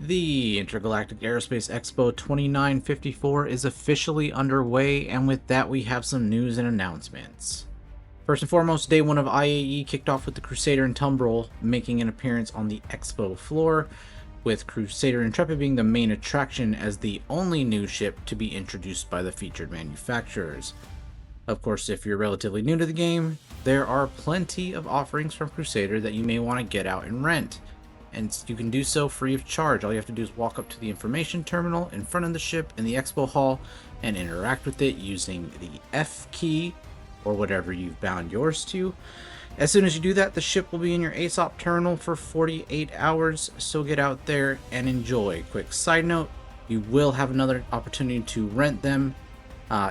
The Intergalactic Aerospace Expo 2954 is officially underway, and with that we have some news and announcements. First and foremost, day one of IAE kicked off with the Crusader Intrepid making an appearance on the Expo floor, with Crusader Intrepid being the main attraction as the only new ship to be introduced by the featured manufacturers. Of course, if you're relatively new to the game, there are plenty of offerings from Crusader that you may want to get out and rent. And you can do so free of charge. All you have to do is walk up to the information terminal in front of the ship in the expo hall and interact with it using the F key or whatever you've bound yours to. As soon as you do that, the ship will be in your ASOP terminal for 48 hours, so get out there and enjoy. Quick side note, you will have another opportunity to rent them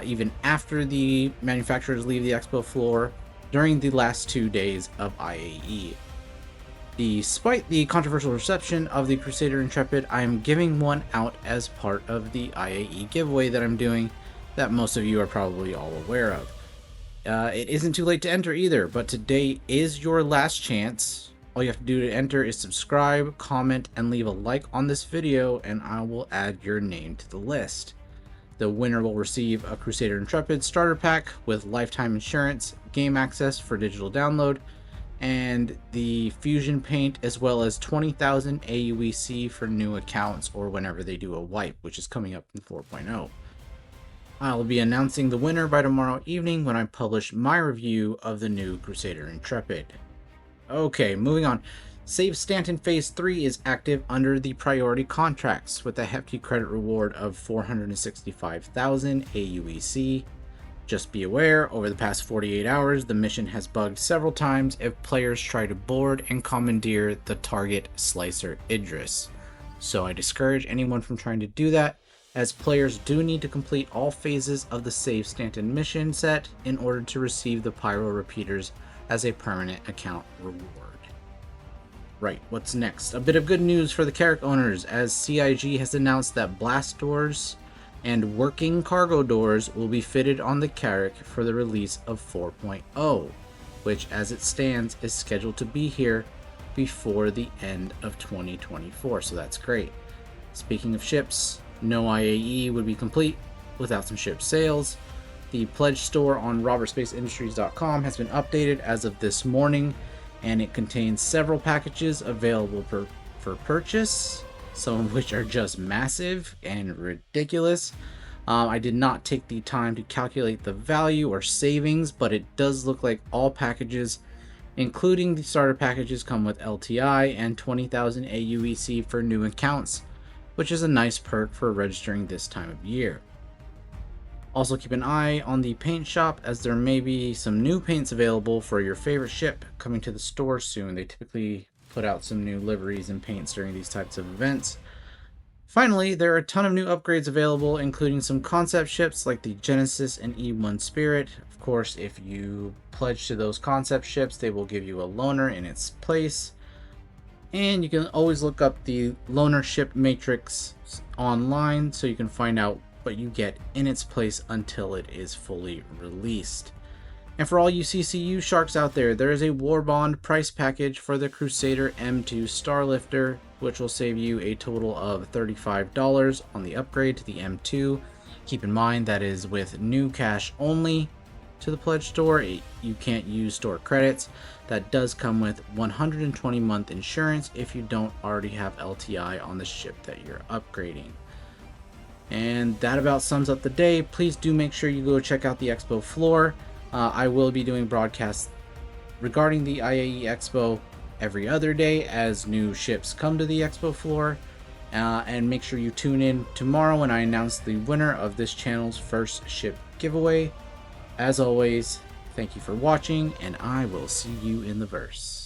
even after the manufacturers leave the expo floor during the last 2 days of IAE. Despite the controversial reception of the Crusader Intrepid, I am giving one out as part of the IAE giveaway that I'm doing that most of you are probably all aware of. It isn't too late to enter either, but today is your last chance. All you have to do to enter is subscribe, comment, and leave a like on this video, and I will add your name to the list. The winner will receive a Crusader Intrepid starter pack with lifetime insurance, game access for digital download, and the fusion paint, as well as 20,000 AUEC for new accounts or whenever they do a wipe, which is coming up in 4.0. I'll be announcing the winner by tomorrow evening when I publish my review of the new Crusader Intrepid. Okay, moving on. Save Stanton Phase 3 is active under the priority contracts with a hefty credit reward of 465,000 AUEC. Just be aware, over the past 48 hours, the mission has bugged several times if players try to board and commandeer the target Slicer Idris. So I discourage anyone from trying to do that, as players do need to complete all phases of the Save Stanton mission set in order to receive the Pyro Repeaters as a permanent account reward. Right, what's next? A bit of good news for the Carrack owners, as CIG has announced that blast doors and working cargo doors will be fitted on the Carrack for the release of 4.0, which as it stands is scheduled to be here before the end of 2024, so that's great. Speaking of ships, no IAE would be complete without some ship sales. The pledge store on robertspaceindustries.com has been updated as of this morning, and it contains several packages available for purchase, some of which are just massive and ridiculous. I did not take the time to calculate the value or savings, but it does look like all packages, including the starter packages, come with LTI and 20,000 AUEC for new accounts, which is a nice perk for registering this time of year. Also keep an eye on the paint shop, as there may be some new paints available for your favorite ship coming to the store soon. They typically put out some new liveries and paints during these types of events. Finally, there are a ton of new upgrades available, including some concept ships like the Genesis and E1 Spirit. Of course, if you pledge to those concept ships, they will give you a loaner in its place. And you can always look up the loaner ship matrix online so you can find out what you get in its place until it is fully released. And for all you CCU sharks out there, there is a War Bond price package for the Crusader M2 Starlifter, which will save you a total of $35 on the upgrade to the M2. Keep in mind that is with new cash only to the pledge store. You can't use store credits. That does come with 120-month insurance if you don't already have LTI on the ship that you're upgrading. And that about sums up the day. Please do make sure you go check out the expo floor. I will be doing broadcasts regarding the IAE Expo every other day as new ships come to the expo floor. And make sure you tune in tomorrow when I announce the winner of this channel's first ship giveaway. As always, thank you for watching, and I will see you in the verse.